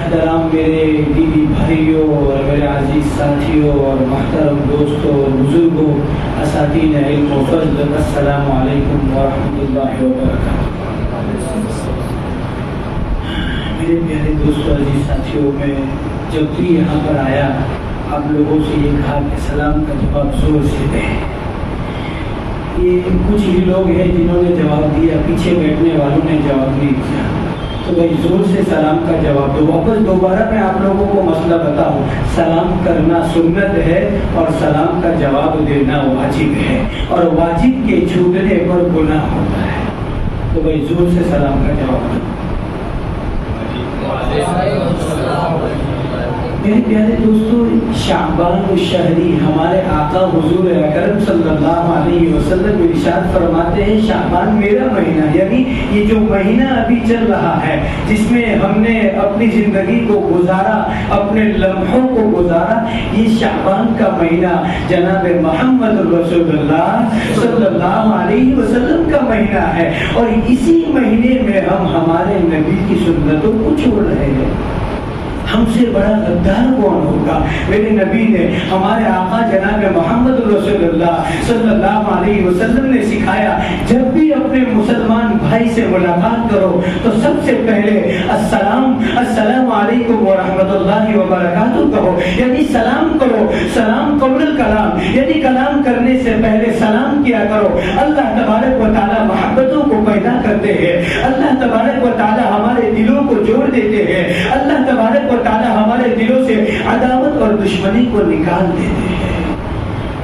محترم میرے دینی بھائیوں اور میرے عزیز ساتھیوں اور محترم دوستوں اور بزرگوں اساتین علم و فضل، السلام علیکم ورحمۃ اللہ وبرکاتہ۔ میرے پیارے دوستوں عزیز ساتھیوں، میں جب بھی یہاں پر آیا آپ لوگوں سے یہ کہا کہ سلام کا جواب زور سے دیں۔ یہ کچھ ہی لوگ ہیں جنہوں نے جواب دیا، پیچھے بیٹھنے والوں نے جواب نہیں دیا، تو بھائی زور سے سلام کا جواب دو۔ واپس دوبارہ میں آپ لوگوں کو مسئلہ بتاؤں، سلام کرنا سنت ہے اور سلام کا جواب دینا واجب ہے، اور واجب کے چھوٹنے پر گناہ ہوتا ہے، تو بھائی زور سے سلام کا جواب دو۔ میرے پیارے دوستو، شعبان الشہری ہمارے آقا حضور اکرم صلی اللہ علیہ وسلم ارشاد فرماتے ہیں شعبان میرا مہینہ، یعنی یہ جو مہینہ ابھی چل رہا ہے جس میں ہم نے اپنی زندگی کو گزارا، اپنے لمحوں کو گزارا، یہ شعبان کا مہینہ جناب محمد رسول اللہ صلی اللہ علیہ وسلم کا مہینہ ہے، اور اسی مہینے میں ہم ہمارے نبی کی سنتوں کو چھوڑ رہے ہیں۔ ہم سے بڑا غدار کون ہوگا؟ میرے نبی نے، ہمارے آقا جناب محمد رسول اللہ صلی اللہ علیہ وسلم نے سکھایا، جب بھی اپنے مسلمان بھائی سے ملاقات کرو تو سب سے پہلے السلام علیکم ورحمۃ اللہ وبرکاتہ کہو، یعنی سلام کرو۔ سلام قبل الکلام، یعنی کلام کرنے سے پہلے سلام کیا کرو۔ اللہ تبارک و تعالی محبتوں کو پیدا کرتے ہیں، اللہ تبارک و تعالی ہمارے دلوں کو جوڑ دیتے ہیں، اللہ تبارک و تعالی ہمارے دلوں سے عداوت اور دشمنی کو نکال دیتے ہیں۔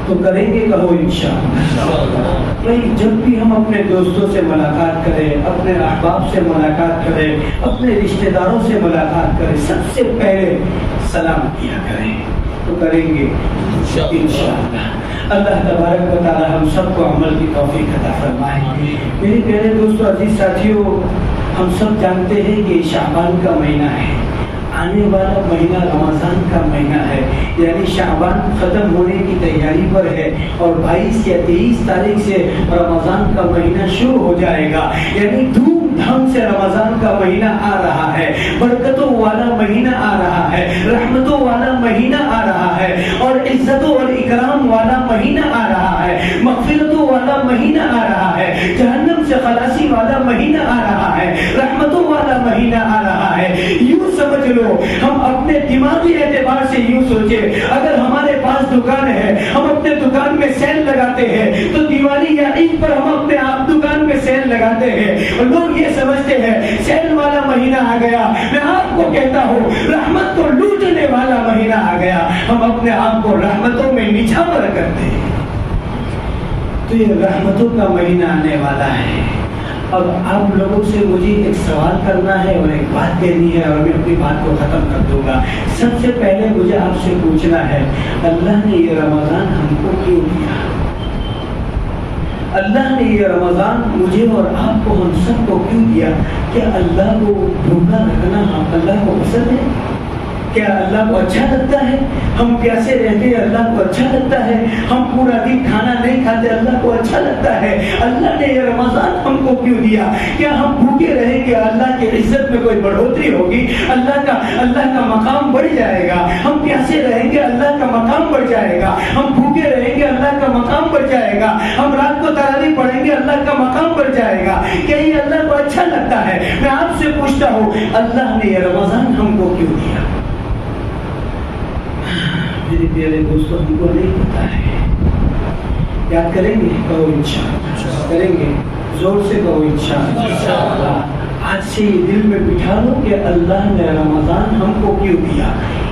تو کریں گے، کہو انشاءاللہ۔ بھائی جب بھی ہم اپنے دوستوں سے ملاقات کریں، اپنے احباب سے ملاقات کریں، اپنے رشتہ داروں سے ملاقات کریں، سب سے پہلے سلام کیا کریں، تو کریں گے انشاءاللہ۔ اللہ تبارک و تعالی ہم سب کو عمل کی توفیق عطا فرمائے۔ میرے پیارے دوستوں عزیز ساتھیوں، ہم سب جانتے ہیں کہ شعبان کا مہینہ ہے، آنے والا مہینہ رمضان کا مہینہ ہے، یعنی شعبان ختم ہونے کی تیاری پر ہے، اور 22 یا 23 تاریخ سے رمضان کا مہینہ شروع ہو جائے گا، یعنی دھوم دھام سے رمضان کا مہینہ آ رہا ہے، برکتوں والا مہینہ آ رہا ہے، رحمتوں والا مہینہ آ رہا ہے، اور عزتوں اور اکرام والا مہینہ آ رہا ہے، مغفرتوں والا مہینہ آ رہا ہے، جہنم سے خلاصی والا مہینہ آ رہا ہے، رحمتوں والا مہینہ آ رہا ہے۔ یوں سمجھ لو، ہم اپنے دماغی اعتبار سے یوں سوچے، اگر ہمارے پاس دکان ہے، ہم اپنے دکان میں سیل لگاتے ہیں، تو دیوالی یا عید پر ہم اپنے آپ دکان میں سیل لگاتے ہیں، اور لوگ یہ سمجھتے ہیں سیل والا مہینہ آ گیا۔ میں آپ کو کہتا ہوں رحمت کو لوٹنے والا مہینہ آ گیا، ہم اپنے آپ کو رحمتوں میں نچھاور کرتے ہیں۔ تو یہ رحمتوں کا مہینہ آنے والا ہے۔ اب آپ لوگوں سے مجھے ایک سوال کرنا ہے اور ایک بات کہنی ہے، اور میں اپنی بات کو ختم کر دوں گا۔ سب سے پہلے مجھے آپ سے پوچھنا ہے، اللہ نے یہ رمضان ہم کو کیوں دیا؟ اللہ نے یہ رمضان مجھے اور آپ کو، ہم سب کو کیوں دیا؟ کیا اللہ کو بھوکا رکھنا اللہ کو پسند ہے؟ کیا اللہ کو اچھا لگتا ہے؟ ہم پیاسے رہتے ہیں، اللہ کو اچھا لگتا ہے؟ ہم پورا دن کھانا نہیں کھاتے، اللہ کو اچھا لگتا ہے؟ اللہ نے یہ رمضان ہم کو کیوں دیا؟ کیا ہم بھوکے رہیں گے اللہ کی عزت میں کوئی بڑھوتری ہوگی؟ اللہ کا مقام بڑھ جائے گا۔ ہم پیاسے رہیں گے، اللہ کا مقام بڑھ جائے گا۔ ہم بھوکے رہیں گے، اللہ کا مقام بڑھ جائے گا۔ ہم رات کو تراویح پڑھیں گے، اللہ کا مقام بڑھ جائے گا۔ کیا یہ اللہ کو اچھا لگتا ہے؟ میں آپ سے پوچھتا ہوں، اللہ نے یہ رمضان ہم کو کیوں دیا؟ میرے پیارے دوستوں، ہم کو نہیں پتا ہے۔ یاد کریں گے، کہو انشاءاللہ۔ کریں گے، زور سے کہو انشاءاللہ۔ آج سے یہ دل میں بٹھا لو کہ اللہ نے رمضان ہم کو کیوں دیا،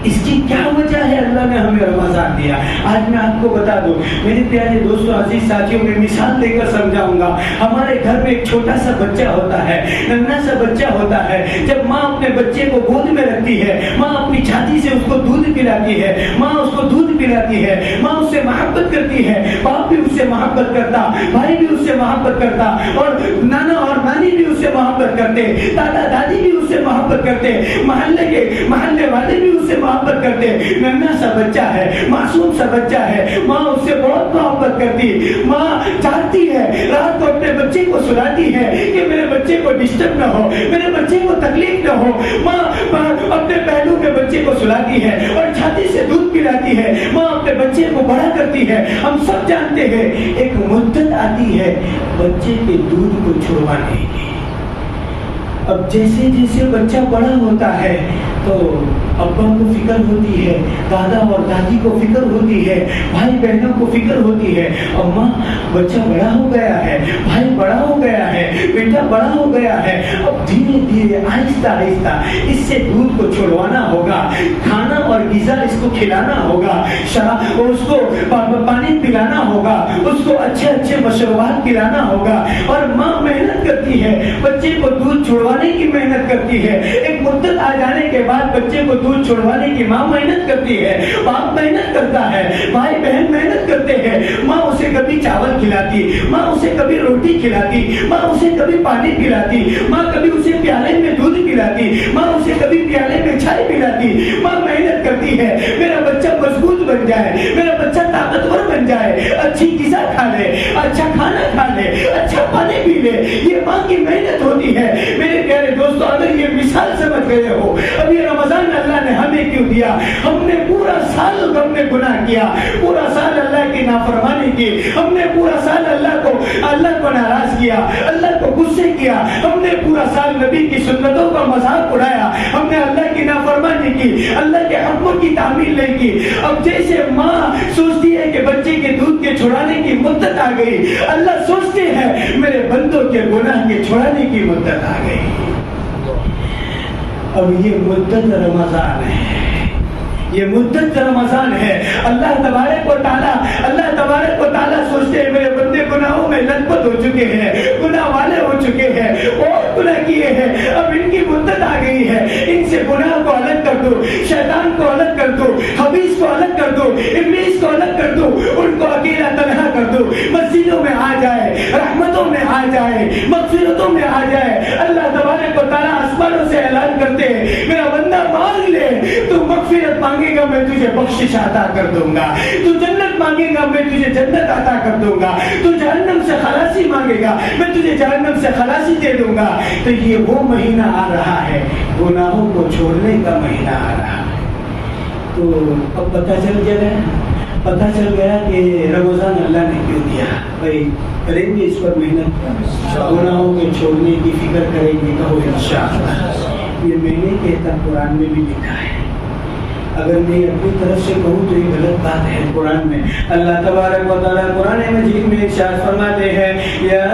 اس کی کیا وجہ ہے اللہ نے ہمیں رمضان دیا۔ آج میں آپ کو بتا دوں میرے پیارے دوستوں عزیز ساتھیوں، میں مثال دے کر سمجھاؤں گا۔ ہمارے گھر میں ایک چھوٹا سا بچہ ہوتا ہے، ننھا سا بچہ ہوتا ہے۔ جب ماں اپنے بچے کو گود میں رکھتی ہے، ماں اپنی چھاتی سے اس کو دودھ پلاتی ہے، ماں اس کو دودھ پلاتی ہے، ماں اس سے محبت کرتی ہے، باپ بھی اس سے محبت کرتا، بھائی بھی اس سے محبت کرتا، اور نانا اور نانی بھی اس سے محبت کرتے، دادا دادی بھی اس سے محبت کرتے، محلے والے بھی اس سے محبت کرتے۔ ننھا سا بچہ ہے، معصوم سا بچہ ہے، ماں اس سے بہت محبت کرتی، ماں چاہتی ہے رات کو اپنے بچے کو سلاتی ہے کہ میرے بچے بچے کو ڈسٹرب نہ ہو, میرے بچے کو تکلیف نہ ہو. ماں اپنے پہلو پہ بچے کو سلاتی ہے اور چھاتی سے دودھ پلاتی ہے, ماں اپنے بچے کو بڑا کرتی ہے. ہم سب جانتے ہیں ایک مدت آتی ہے بچے کے دودھ کو چھڑوانے کی. اب جیسے جیسے بچہ بڑا ہوتا ہے تو ابا کو فکر ہوتی ہے, دادا اور دادی کو فکر ہوتی ہے, بھائی بہنوں کو فکر ہوتی ہے. اماں بچہ بڑا ہو گیا ہے, بھائی بڑا ہو گیا ہے, بیٹا بڑا ہو گیا ہے. اب دھیرے دھیرے آہستہ آہستہ اس سے دودھ کو چھڑوانا ہوگا, کھانا اور غذا اس کو کھلانا ہوگا, اور اس کو پانی پلانا ہوگا, اس کو اچھے اچھے مشروبات پلانا ہوگا. اور ماں محنت کرتی ہے, بچے کو دودھ چھڑوانے کی محنت کرتی ہے. ایک مدت آ جانے کے بعد بچے کو دودھ چھڑوانے کی ماں محنت کرتی ہے, باپ محنت کرتا ہے, بھائی بہن محنت کرتے ہیں. ماں اسے کبھی چاول کھلاتی, ماں اسے کبھی روٹی کھلاتی, ماں اسے کبھی پانی پلاتی, ماں کبھی اسے پیالے میں دودھ پلاتی, ماں اسے کبھی پیالے میں چائے پلاتی. ماں محنت کرتی ہے میرا بچہ مضبوط بن جائے, میرا بچہ طاقتور بن جائے, اچھی غذا کھا لے, اچھا کھانا کھا لے, اچھا پانی پی لے. یہ ماں کی محنت ہوتی ہے. میرے پیارے دوستو, اگر یہ مثال سمجھ گئے ہو, اب یہ رمضان اللہ نے ہمیں کیوں دیا؟ ہم نے پورا سال ہم نے گناہ کیا, پورا سال اللہ کی نافرمانی کی, ہم نے پورا سال اللہ کو ناراض کیا, اللہ کو غصے کیا, ہم نے پورا سال نبی کی سنتوں کا مذاق اڑایا, ہم نے اللہ کی نافرمانی کی, اللہ کے حکموں کی تعمیل نہیں کی. اب جیسے ماں سوچتی ہے کہ بچے کے دودھ کے چھڑانے کی مدت آ گئی, اللہ سوچتے ہیں میرے بندوں کے گناہ کے چھڑانے کی مدت آ گئی. اب یہ مدت رمضان ہے, یہ مدت رمضان ہے. اللہ تبارک و تعالیٰ سوچتے ہیں میرے بندے گناہوں میں لت پت ہو چکے ہیں, گناہ والے ہو چکے ہیں, اور گناہ کیے ہیں. اب ان کی مدت آ گئی ہے, ان سے گناہ کو الگ کر دو, شیطان کو الگ کر دو, خبیث کو الگ کر دو, ابلیس کو الگ کر دو, ان کو اکیلا تنہا کر دو. مسجدوں میں آ جائے, رحمتوں میں آ جائے, مغفرتوں میں آ جائے. اللہ تبارک و تعالیٰ آسمانوں سے اعلان کرتے ہیں میرا بندہ مانگ لے, تو مغفرت مانگے گا میں تجھے بخشش عطا کر دوں گا, تو جنت مانگے گا میں تجھے جنت عطا کر دوں گا, تو جہنم سے خلاصی مانگے گا میں تجھے جہنم سے خلاصی دے دوں گا. تو یہ وہ مہینہ آ رہا ہے, گناہوں کو چھوڑنے کا مہینہ آ رہا ہے. تو اب پتہ چل گیا کہ رمضان اللہ نے کیوں دیا. بھائی کریں گے اس پر محنت, گناہوں کے چھوڑنے کی فکر کریں گے, کہو انشاءاللہ. یہ میں نے کہتا, قرآن میں بھی لکھا ہے. اگر میں اپنی طرف سے کہوں تو یہ غلط بات ہے. قرآن میں اللہ تبارک و تعالیٰ قرآن مجید میں ارشاد فرماتے ہیں یا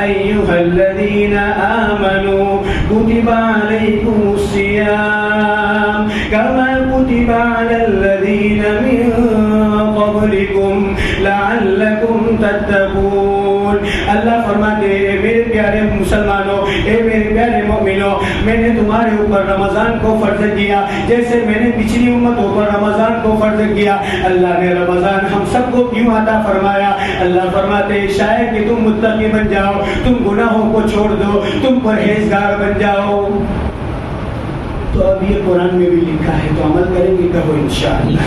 ایھا الذین آمنوا کتب علیکم الصیام کما کتب علی الذین من قبلکم لعلکم تتقون. اللہ فرماتے ہیں میرے پیارے مسلمانوں, اے میرے پیارے مومنوں, میں نے تمہارے اوپر رمضان کو فرض کیا جیسے میں نے پچھلی امتوں پر رمضان کو فرض کیا. اللہ نے رمضان ہم سب کو کیوں عطا فرمایا؟ اللہ فرماتے ہیں شاید کہ تم متقی بن جاؤ, تم گناہوں کو چھوڑ دو, تم پرہیزگار بن جاؤ. تو اب یہ قرآن میں بھی لکھا ہے, تو عمل کریں گے, کہو انشاءاللہ.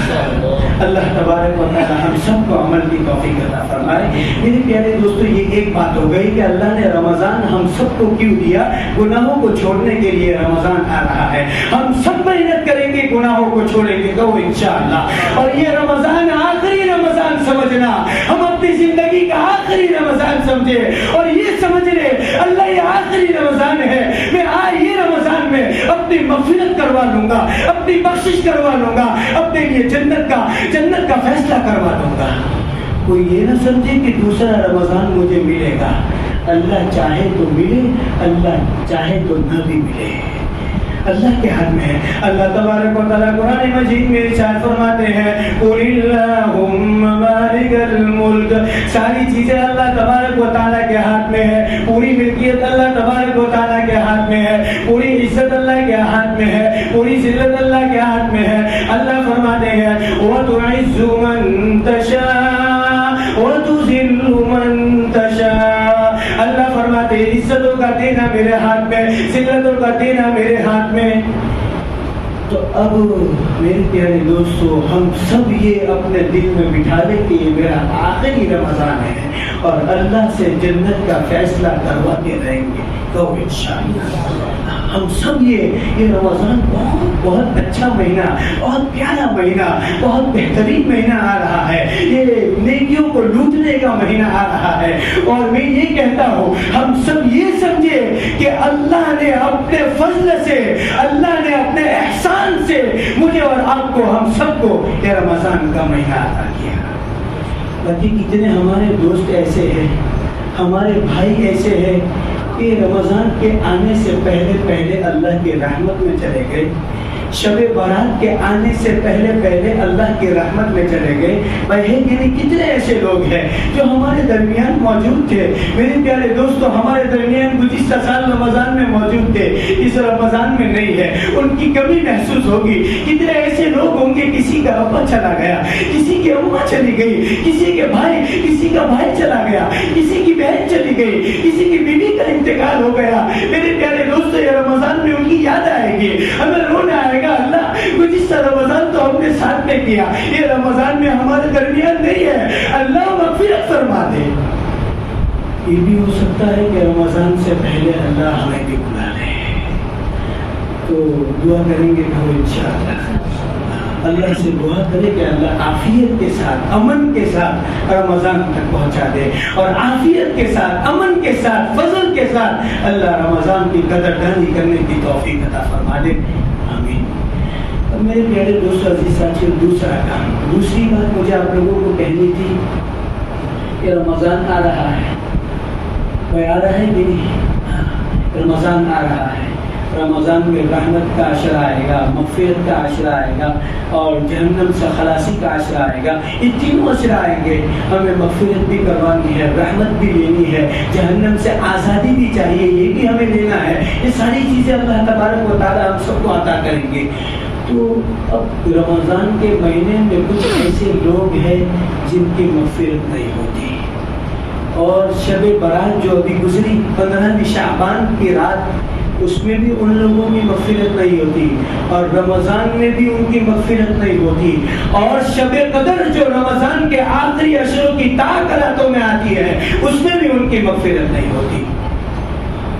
اللہ تبارک و تعالی ہم سب کو عمل کی توفیق عطا فرمائے. میرے پیارے دوستو, یہ ایک بات ہو گئی کہ اللہ نے رمضان ہم سب کو کیوں دیا. گناہوں کو چھوڑنے کے لیے رمضان آ رہا ہے. ہم سب محنت کریں گے, گناہوں کو چھوڑیں گے, کہو انشاءاللہ. اور یہ رمضان آخری رمضان سمجھنا, ہم اپنی زندگی کا آخری رمضان سمجھے اور یہ سمجھ لے اللہ یہ آخری رمضان ہے, میں یہ رمضان میں اپنی مغفرت کروا لوں گا, اپنی بخشش کروا لوں گا, اپنے لیے جنت کا فیصلہ کروا لوں گا. کوئی یہ نہ سمجھے کہ دوسرا رمضان مجھے ملے گا. اللہ چاہے تو ملے, اللہ چاہے تو نہ بھی ملے, اللہ کے ہاتھ میں ہے. اللہ تبارک و تعالیٰ قرآن مجید میں ارشاد فرماتے ہیں قل اللہم مالک الملک. ساری چیزیں اللہ تبارک و تعالیٰ کے ہاتھ میں ہے, پوری ملکیت اللہ تبارک و تعالیٰ کے ہاتھ میں ہے, پوری عزت اللہ کے ہاتھ میں ہے, پوری ذلت اللہ کے ہاتھ میں ہے. اللہ فرماتے ہیں وَتُعِزُّ مَن تَشَاءُ وَتُذِلُّ مَن تَشَاءُ. اللہ فرماتے ہیں عزتوں کا دینا میرے ہاتھ میں, ذلتوں کا دینا میرے ہاتھ میں. تو اب میرے پیارے دوستو ہم سب یہ اپنے دل میں بٹھا لیں کہ یہ میرا آخری رمضان ہے اور اللہ سے جنت کا فیصلہ کرواتے رہیں گے تو انشاءاللہ ہم سب یہ رمضان بہت اچھا مہینہ، بہت پیارا مہینہ، بہت بہترین مہینہ آ رہا ہے، یہ نیکیوں کو لوٹنے کا مہینہ آ رہا ہے، اور میں یہ کہتا ہوں ہم سب یہ سمجھے کہ اللہ نے اپنے فضل سے، اللہ نے اپنے احسان سے مجھے اور آپ کو، ہم سب کو یہ رمضان کا مہینہ عطا کیا۔ باقی کتنے ہمارے دوست ایسے ہیں، ہمارے بھائی ایسے ہیں کہ رمضان کے آنے سے پہلے اللہ کی رحمت میں چلے گئے، شب برات کے آنے سے پہلے اللہ کی رحمت میں چلے گئے۔ یعنی کتنے ایسے لوگ ہیں جو ہمارے درمیان موجود تھے، میرے پیارے دوستو ہمارے درمیان گزشتہ سال رمضان میں موجود تھے، اس رمضان میں نہیں ہے، ان کی کمی محسوس ہوگی۔ کتنے ایسے لوگ ہوں گے کسی کا ابا چلا گیا، کسی کی اماں چلی گئی، کسی کا بھائی چلا گیا، کسی کی بہن چلی گئی، کسی کی بیوی کا انتقال ہو گیا۔ میرے پیارے دوستو یہ رمضان میں ان کی یاد آئے گی، ہمیں رونا آئے گا، اللہ گزشتہ رمضان تو ہم نے ساتھ میں کیا، یہ رمضان میں ہمارے درمیان نہیں ہے، اللہ مغفرت فرما دے۔ یہ بھی ہو سکتا ہے کہ رمضان سے پہلے اللہ ہمیں بھی بلا لے، تو دعا کریں گے کہ انشاءاللہ اللہ سے دعا کرے کہ اللہ عافیت کے ساتھ، امن کے ساتھ رمضان تک پہنچا دے، اور عافیت کے ساتھ، امن کے ساتھ، فضل کے ساتھ اللہ رمضان کی قدردانی کرنے کی توفیق عطا فرما دے، آمین۔ اب میرے پیارے دوستو عزیز ساتھیو، دوسری بات مجھے آپ لوگوں کو کہنی تھی کہ رمضان آ رہا ہے، کوئی آ رہا ہے کہ نہیں؟ رمضان آ رہا ہے، رمضان میں رحمت کا عشر آئے گا، مغفرت کا عشر آئے گا، اور جہنم سے خلاصی کا عشر آئے گا۔ یہ تینوں عشر آئیں گے، ہمیں مغفرت بھی کروانی ہے، رحمت بھی لینی ہے، جہنم سے آزادی بھی چاہیے، یہ بھی ہمیں لینا ہے۔ یہ ساری چیزیں اللہ تبارک و تعالیٰ ہم سب کو عطا کریں گے۔ تو اب رمضان کے مہینے میں کچھ ایسے لوگ ہیں جن کی مغفرت نہیں ہوتی، اور شب برات جو ابھی گزری 15 شعبان کی رات، اس میں بھی ان لوگوں کی مغفرت نہیں ہوتی، اور رمضان میں بھی ان کی مغفرت نہیں ہوتی، اور شب قدر جو رمضان کے آخری عشروں کی راتوں میں آتی ہے اس میں بھی ان کی مغفرت نہیں ہوتی۔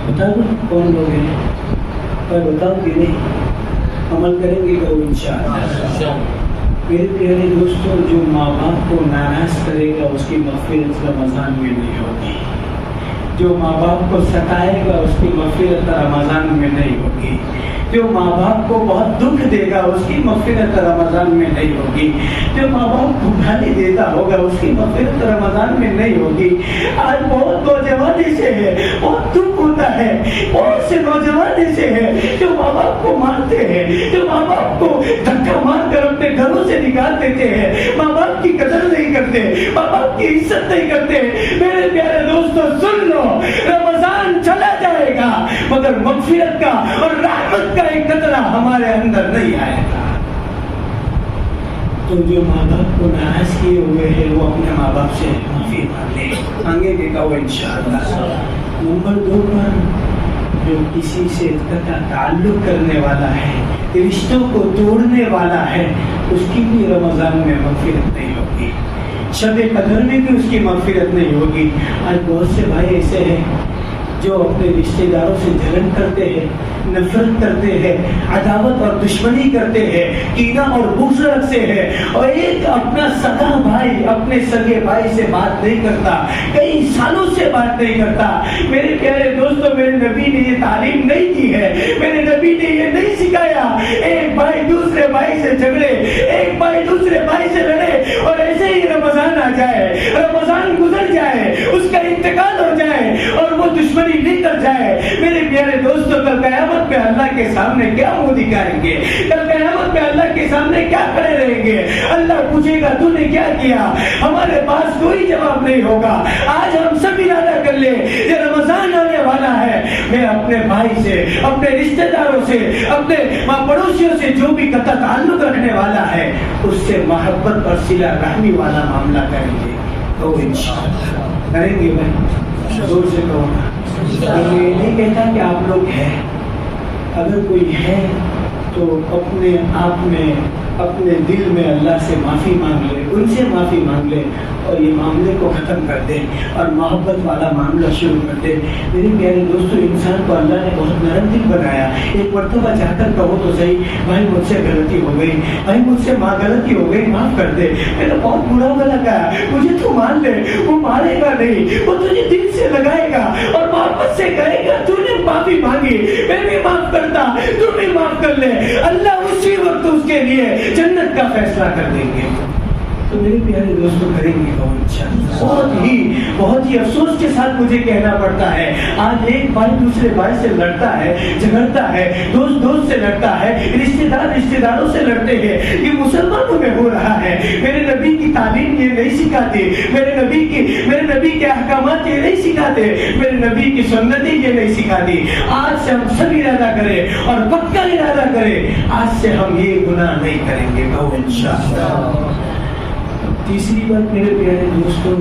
بتا دو کون لوگ ہیں، اور بتاؤ کہ نہیں، عمل کریں گے کہ انشاءاللہ۔ میرے پیارے دوستوں، جو ماں باپ کو ناراض کرے گا اس کی مغفرت رمضان میں نہیں ہوگی، جو ماں باپ کو ستائے گا اس کی مغفرت رمضان میں نہیں ہوگی، جو ماں باپ کو بہت دکھ دے گا اس کی مغفرت رمضان میں نہیں ہوگی، جو ماں باپ کو گالی دیتا ہوگا اس کی مغفرت رمضان میں نہیں ہوگی۔ آج بہت نوجوان ایسے ہیں، بہت دکھ ہوتا ہے، بہت سے نوجوان ایسے ہیں جو ماں باپ کو مارتے ہیں، جو ماں باپ کو دھکا مار کر اپنے گھروں سے نکال دیتے ہیں، ماں باپ کی قدر نہیں کرتے، ماں باپ کی عزت نہیں کرتے۔ میرے پیارے دوستو سن لو، رمضان چلا جائے گا مگر مغفرت کا اور رحمت کا ایک قطرہ ہمارے اندر نہیں آئے گا۔ تو جو ماں باپ کو ناراض کیے ہوئے ہیں وہ اپنے ماں باپ سے معافی مانگیں گے کہ وہ انشاءاللہ۔ نمبر 2 پر جو کسی سے قطع تعلق کرنے والا ہے، رشتوں کو توڑنے والا ہے، اس کی بھی رمضان میں مغفرت نہیں ہوگی، شب قدر میں بھی اس کی مغفرت نہیں ہوگی۔ آج بہت سے بھائی ایسے ہیں جو اپنے رشتہ داروں سے جلن کرتے ہیں، نفرت کرتے ہیں، عداوت اور دشمنی کرتے ہیں، کینہ اور بغض رکھتے ہیں، اور ایک اپنا سگا بھائی اپنے سگے بھائی سے بات نہیں کرتا، کئی سالوں سے بات نہیں کرتا۔ میرے پیارے دوستوں، میرے نبی نے یہ تعلیم نہیں دی ہے، میرے نبی نے یہ نہیں سکھایا ایک بھائی دوسرے بھائی سے جھگڑے، ایک بھائی دوسرے بھائی سے لڑے، اور ایسے ہی رمضان آ جائے، رمضان گزر جائے، اس کا انتقال ہو جائے اور وہ دشمنی لے کر جائے۔ میرے پیارے دوستوں، کل قیامت میں اللہ کے سامنے کیا منہ دکھائیں گے؟ کل قیامت میں اللہ کے سامنے کیا کھڑے رہیں گے؟ اللہ پوچھے گا تو نے کیا کیا؟ ہمارے پاس کوئی جواب نہیں ہوگا۔ آج ہم سب ارادہ کر لیں، یہ رمضان آنے والا ہے، میں اپنے بھائی سے، اپنے رشتہ داروں سے، اپنے پڑوسیوں سے جو بھی قطع تعلق رکھنے والا ہے اس سے محبت اور صلہ رحمی والا معاملہ کریں گے، تو انشاءاللہ کریں گے۔ میں زور سے کہوں گا، میں نہیں کہتا کہ آپ لوگ ہیں، اگر کوئی ہے تو تو اپنے آپ میں اپنے دل میں اللہ سے معافی مانگ لے، ان سے معافی مانگ لے اور یہ معاملے کو ختم کر دے اور محبت والا معاملہ شروع کر دے۔ میرے پیارے دوستو، انسان کو اللہ نے بہت نرم دل بنایا۔ ایک مرتبہ جا کر کہو تو صحیح، بھائی مجھ سے غلطی ہو گئی، بھائی مجھ سے غلطی ہو گئی، معاف کر دے، میں نے بہت برا بھلا کہا، مجھے تو مان لے۔ وہ مارے گا نہیں، وہ تجھے دل سے لگائے گا اور محبت سے کہے گا تو نے معافی مانگی، میں بھی معاف کرتا، تو بھی معاف کر لے۔ اللہ اسی وقت اس کے لیے جنت کا فیصلہ کر دیں گے۔ تو میرے پیارے دوستوں، کریں گے بہت ہی افسوس کے ساتھ مجھے کہنا پڑتا ہے، آج ایک بھائی دوسرے بھائی سے لڑتا ہے، جھگڑتا ہے، دوست سے لڑتا ہے، رشتہ داروں سے لڑتے ہیں۔ یہ مسلمانوں میں ہو رہا ہے۔ میرے نبی کی تعلیم یہ نہیں سکھاتے، میرے نبی کے احکامات یہ نہیں سکھاتے، میرے نبی کی سنتیں یہ نہیں سکھاتی۔ آج سے ہم سب ارادہ کریں اور پکا ارادہ کریں، آج سے ہم یہ گناہ نہیں کریں گے انشاءاللہ۔ تیسری بات میرے پیارے دوستوں،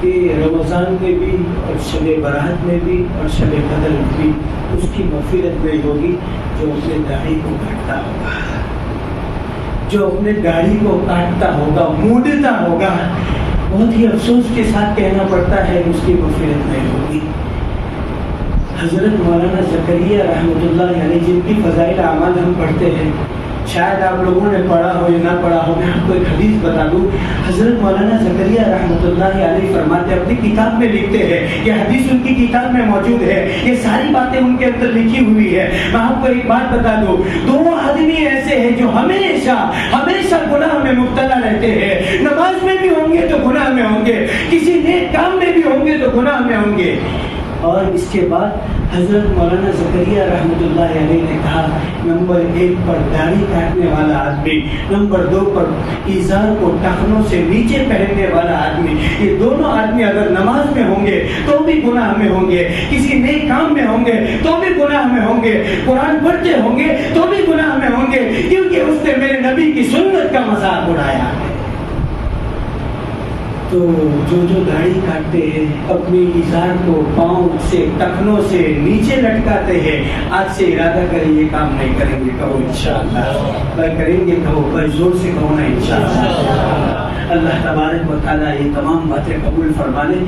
کہ رمضان میں بھی اور شب برات میں بھی اور شب قدر میں بھی اس کی مغفرت نہیں ہوگی جو اپنے داڑھی کو کاٹتا ہوگا، جو اپنے داڑھی کو کاٹتا ہوگا، مونڈتا ہوگا۔ بہت ہی افسوس کے ساتھ کہنا پڑتا ہے اس کی مغفرت نہیں ہوگی۔ حضرت مولانا زکریا رحمۃ اللہ علیہ جن کی فضائل اعمال ہم پڑھتے ہیں، شاید آپ لوگوں نے پڑھا ہو یا نہ پڑھا ہو، میں آپ کو ایک حدیث بتا دوں۔ حضرت مولانا زکریا رحمۃ اللہ علیہ فرماتے ہیں، اپنی کتاب میں لکھتے ہیں، یہ حدیث ان کی کتاب میں موجود ہے، یہ ساری باتیں ان کے اندر لکھی ہوئی ہے۔ میں آپ کو ایک بات بتا دوں، دو آدمی ایسے ہیں جو ہمیشہ گناہ میں مبتلا رہتے ہیں، نماز میں بھی ہوں گے تو گناہ میں ہوں گے، کسی نیک کام میں بھی ہوں گے تو گناہ میں ہوں گے۔ اور اس کے بعد حضرت مولانا زکریا رحمۃ اللہ علیہ نے کہا، نمبر 1 پر داڑھی کاٹنے والا آدمی، نمبر 2 پر ایزار کو ٹخنوں سے نیچے پہننے والا آدمی، یہ دونوں آدمی اگر نماز میں ہوں گے تو بھی گناہ میں ہوں گے، کسی نیک کام میں ہوں گے تو بھی گناہ میں ہوں گے، قرآن پڑھتے ہوں گے تو بھی گناہ میں ہوں گے، کیونکہ اس نے میرے نبی کی سنت کا مذاق اڑایا ہے۔ تو جو داڑھی کاٹتے ہیں، اپنی ایزار کو پاؤں سے ٹخنوں سے نیچے لٹکاتے ہیں، آج سے ارادہ کریں یہ کام نہیں کریں گے، کہو انشاءاللہ۔ بھائی کریں گے کہو، بھائی زور سے کہو نا انشاءاللہ۔ اللہ تبارک و تعالیٰ یہ تمام باتیں قبول فرما لے۔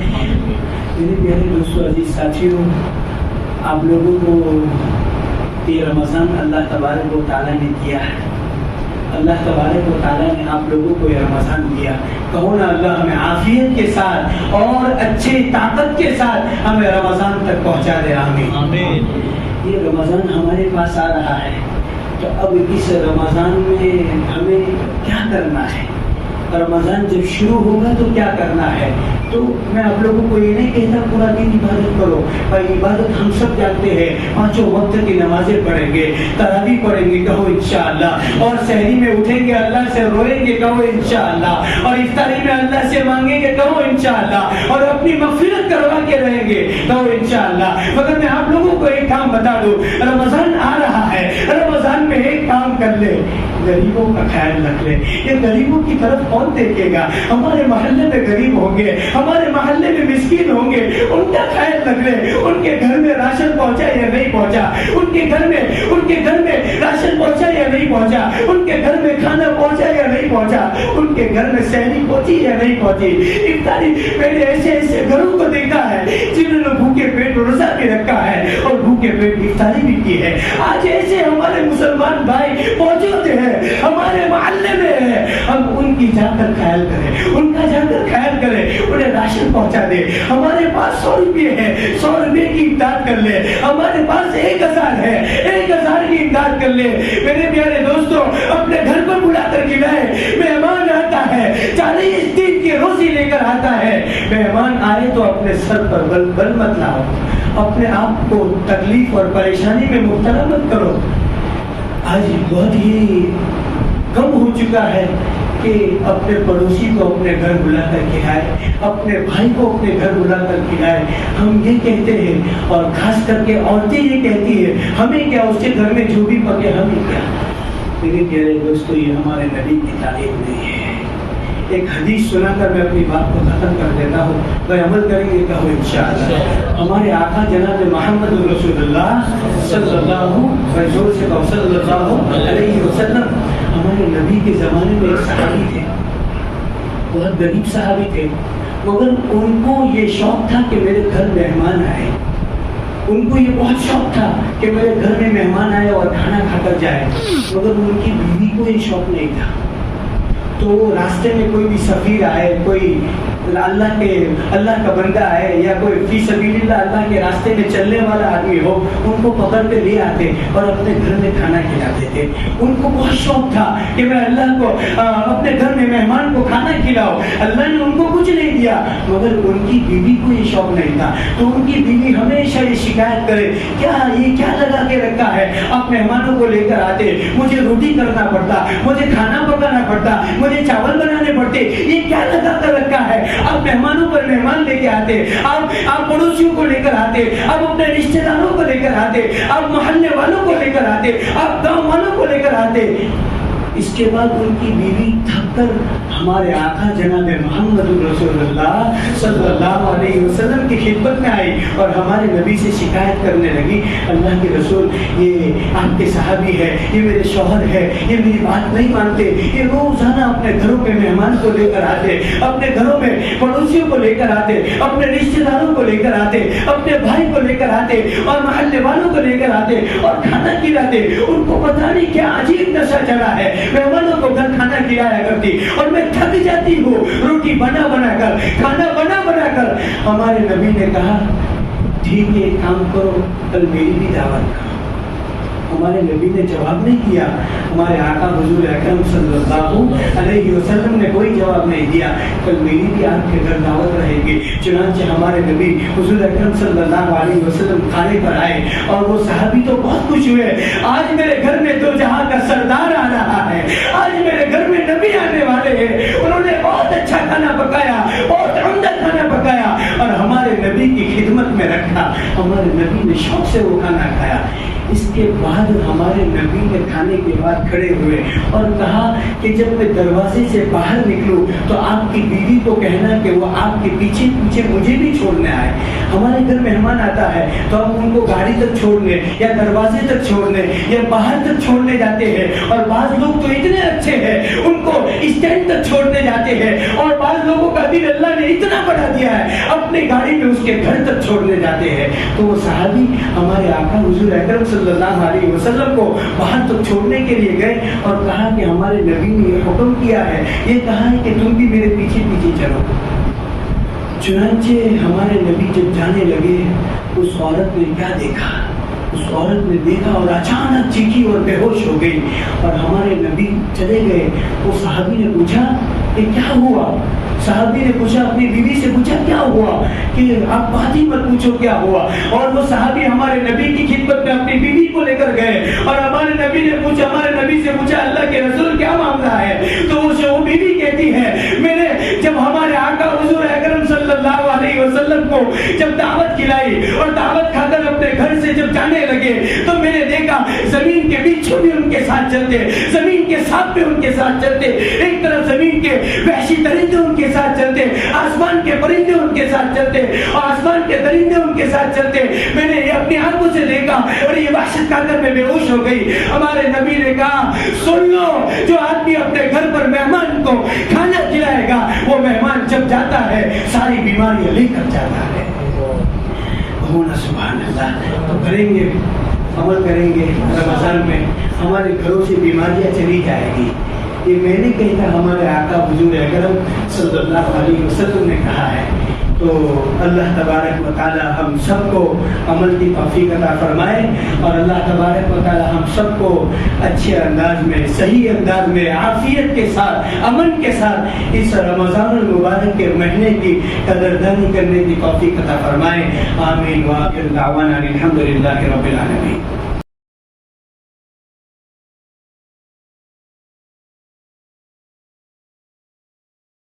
میرے پیارے دوستو، عزیز ساتھیوں، آپ لوگوں کو یہ رمضان اللہ تبارک و تعالیٰ نے دیا ہے، اللہ تبارک و تعالیٰ نے آپ لوگوں کو یہ رمضان دیا۔ کہو نا اللہ ہمیں عافیت کے ساتھ اور اچھی طاقت کے ساتھ ہمیں رمضان تک پہنچا دے، آمین۔ یہ رمضان ہمارے پاس آ رہا ہے، تو اب اس رمضان میں ہمیں کیا کرنا ہے؟ رمضان جب شروع ہوگا تو کیا کرنا ہے؟ تو میں آپ لوگوں کو یہ نہیں کہتا پورا دن عبادت کرو، بھائی عبادت ہم سب جانتے ہیں، 5 وقت کی نمازیں پڑھیں گے، تراویح پڑھیں گے، کہو انشاءاللہ، اور سحری میں اٹھیں گے اللہ سے روئیں گے، کہو انشاءاللہ، اور افطاری میں اللہ سے مانگیں گے، کہو انشاءاللہ، اور اپنی مغفرت کروا کے رہیں گے، کہو انشاءاللہ۔ مگر میں آپ لوگوں کو ایک کام بتا دوں، رمضان آ رہا ہے، رمضان میں ایک کام کر لے، غریبوں کا خیال رکھ لے۔ یہ غریبوں کی طرف کون دیکھے گا؟ ہمارے محلے میں غریب ہوں گے، ہمارے محلے میں مسکین ہوں گے، ان کا خیال رکھ لے۔ ان کے گھر میں راشن پہنچا یا نہیں پہنچا، ان کے گھر میں راشن پہنچا یا نہیں پہنچا، ان کے گھر میں کھانا پہنچا یا نہیں پہنچا، ان کے گھر میں سحری پہنچی یا نہیں پہنچی، افطاری۔ میں نے ایسے گھروں کو دیکھا ہے جنہوں نے بھوکے پیٹ روزہ بھی رکھا ہے اور بھوکے پیٹ افطاری بھی کی ہے۔ آج ایسے ہمارے مسلمان بھائی موجود ہیں، ہمارے محلے میں ہے، ہم ان کی جا کر خیال کریں، ان کا جا کر خیال کریں، انہیں راشن پہنچا دے۔ ہمارے پاس 100 روپے ہے، 100 روپے کی امداد کر لے۔ ہمارے پاس 1000 ہے، 1000 کی امداد کر لے۔ میرے پیارے دوستوں، اپنے گھر پر بلا کر کھلائے۔ مہمان آتا ہے 40 دن کی روزی لے کر آتا ہے، مہمان آئے تو اپنے سر پر بل مت لاؤ، اپنے آپ کو تکلیف اور پریشانی میں مبتلا مت کرو۔ آج بہت ہی کم ہو چکا ہے کہ اپنے پڑوسی کو اپنے گھر بلا کر کھلائے، اپنے بھائی کو اپنے گھر بلا کر کھلائے۔ ہم یہ کہتے ہیں، اور خاص کر کے عورتیں یہ کہتی ہیں، ہمیں کیا، اس کے گھر میں جو بھی پکے ہمیں کیا۔ میرے پیارے دوستو، یہ ہمارے نبی کی تعلیم نہیں ہے، ایک حدیث سنا کر میں اپنی بات کو ختم کر دیتا ہوں. اگر عمل کریں گے کہو انشاءاللہ. ہمارے آقا جناب محمد رسول اللہ صلی اللہ علیہ وسلم ہمارے نبی کے زمانے میں ایک صحابی تھے, بہت غریب صحابی تھے, مگر ان کو یہ شوق تھا کہ میرے گھر مہمان آئے. ان کو یہ بہت شوق تھا کہ میرے گھر میں مہمان آئے اور کھانا کھا کر جائے, مگر ان کی بیوی کو یہ شوق نہیں تھا. تو راستے میں کوئی بھی سفیر آئے, کوئی اللہ کا بندہ ہے, یا کوئی فی سبیل اللہ اللہ کے راستے میں چلنے والا آدمی ہو, ان کو پکڑ کے لے آتے اور اپنے گھر میں کھانا کھلاتے تھے. ان کو بہت شوق تھا کہ میں اللہ کو اپنے گھر میں مہمان کو کھانا کھلاؤ. اللہ نے ان کو کچھ نہیں دیا, مگر ان کی بیوی کو یہ شوق نہیں تھا. تو ان کی بیوی ہمیشہ یہ شکایت کرے, یہ کیا لگا کے رکھا ہے, آپ مہمانوں کو لے کر آتے, مجھے روٹی کرنا پڑتا, مجھے کھانا پکانا پڑتا, مجھے چاول بنانے پڑتے, یہ کیا لگا کر رکھا ہے. آپ مہمانوں پر مہمان لے کے آتے, آپ پڑوسیوں کو لے کر آتے, آپ اپنے رشتہ داروں کو لے کر آتے, آپ محلے والوں کو لے کر آتے, آپ گاؤں والوں کو لے کر آتے. اس کے بعد ان کی بیوی تھک کر ہمارے آقا جناب محمد رسول اللہ صلی اللہ علیہ وسلم کی خدمت میں آئی اور ہمارے نبی سے شکایت کرنے لگی, اللہ کے رسول یہ آپ کے صحابی ہے, یہ میرے شوہر ہے, یہ میری بات نہیں مانتے, یہ روزانہ اپنے گھروں پہ مہمان کو لے کر آتے, اپنے گھروں میں پڑوسیوں کو لے کر آتے, اپنے رشتہ داروں کو لے کر آتے, اپنے بھائی کو لے کر آتے اور محلے والوں کو لے کر آتے اور کھانا کھلاتے. ان کو پتہ نہیں کیا عجیب نشہ چڑھا ہے, مہمانوں کو گھر کھانا کھلایا کرتی اور میں تھک جاتی ہوں روٹی بنا بنا کر, کھانا بنا بنا کر. ہمارے نبی نے کہا ٹھیک ہے ایک کام کرو, کل میری بھی دعوت کرو. ہمارے نبی نے جواب نہیں کیا. ہمارے آقا حضور اکرم صلی اللہ علیہ وسلم نے کوئی جواب نہیں دیا, کل میری بھی آپ کے گھر دعوت رہے گی. چنانچہ ہمارے نبی حضور اکرم صلی اللہ علیہ وسلم کھانے پر آئے اور وہ صحابی تو بہت خوش ہوئے, آج میرے گھر میں دو جہاں کا سردار آ رہا ہے, آج میرے گھر میں نبی آنے والے ہیں. انہوں نے بہت اچھا کھانا پکایا, بہت عمدہ کھانا پکایا اور ہمارے نبی کی خدمت میں رکھا. ہمارے نبی نے شوق سے وہ کھانا کھایا. اس کے بعد ہمارے نبی نے کھانے کے بعد کھڑے ہوئے اور کہا کہ جب میں دروازے سے باہر نکلوں تو آپ کی بیوی کو کہنا کہ وہ آپ کے پیچھے پیچھے مجھے بھی چھوڑنے آئے. ہمارے گھر مہمان آتا ہے تو ہم ان کو گاڑی تک چھوڑنے یا دروازے تک چھوڑنے یا باہر تک چھوڑنے جاتے ہیں, اور بعض لوگ تو اتنے اچھے ہیں ان کو اسٹینڈ تک چھوڑنے جاتے ہیں, اور بعض لوگوں کا دل اللہ نے اتنا بڑھا دیا ہے اپنی گاڑی میں اس کے گھر تک چھوڑنے جاتے ہیں. تو وہ صحابی ہمارے آقا حضور اکرم صلی اللہ علیہ وسلم کو باہر تک چھوڑنے کے لیے گئے اور کہا کہ ہمارے نبی نے یہ حکم کیا ہے, یہ کہا ہے کہ تم بھی میرے پیچھے پیچھے چلو. چنانچہ ہمارے نبی جب جانے لگے اس عورت نے کیا دیکھا, اس عورت نے دیکھا اور اچانک چیخی اور بے ہوش ہو گئی اور ہمارے نبی چلے گئے. وہ صحابی نے پوچھا کہ کیا ہوا, صحابی نے پوچھا اپنی بیوی سے پوچھا کیا ہوا, کہ آپ بات ہی مت پوچھو کیا ہوا. اور وہ صحابی ہمارے نبی کی خدمت میں اپنی بیوی کو لے کر گئے اور ہمارے نبی نے پوچھا, ہمارے نبی سے پوچھا اللہ کے رسول کیا معاملہ ہے. تو وہ بیوی کہتی ہے میں جب ہمارے آقا حضور اکرم صلی اللہ علیہ وسلم کو جب دعوت کھلائی اور دعوت کھا کر اپنے گھر سے جب جانے لگے تو میں نے دیکھا زمین کے بچھو بھی ان کے ساتھ چلتے, زمین کے سانپ بھی ان کے ساتھ چلتے, ایک طرف زمین کے وحشی درندے ان کے ساتھ چلتے, آسمان کے پرندے ان کے ساتھ چلتے اور آسمان کے درندے ان کے ساتھ چلتے. میں نے یہ اپنی آنکھوں سے دیکھا اور یہ وحشت کھا کر میں بے ہوش ہو گئی. ہمارے نبی نے کہا سن لو, جو آدمی اپنے گھر پر مہمان کو کھانا کھلائے گا وہ مہمان جب جاتا ہے ساری بیماریاں لے کر جاتا ہے. ہونا سبحان اللہ. تو کریں گے, عمل کریں گے, رمضان میں ہمارے گھروں سے بیماریاں چلی جائے گی. یہ میں نے کہتا, ہمارے آقا حضور اکرم صلی اللہ علیہ وسلم نے کہا ہے. تو اللہ تبارک و تعالی ہم سب کو عمل کی توفیق عطا فرمائے اور اللہ تبارک و تعالی ہم سب کو اچھے انداز میں, صحیح انداز میں, عافیت کے ساتھ, امن کے ساتھ اس رمضان المبارک کے مہینے کی قدردانی کرنے کی توفیق عطا فرمائے. آمین. وآخر دعوانا الحمد للہ رب العالمین.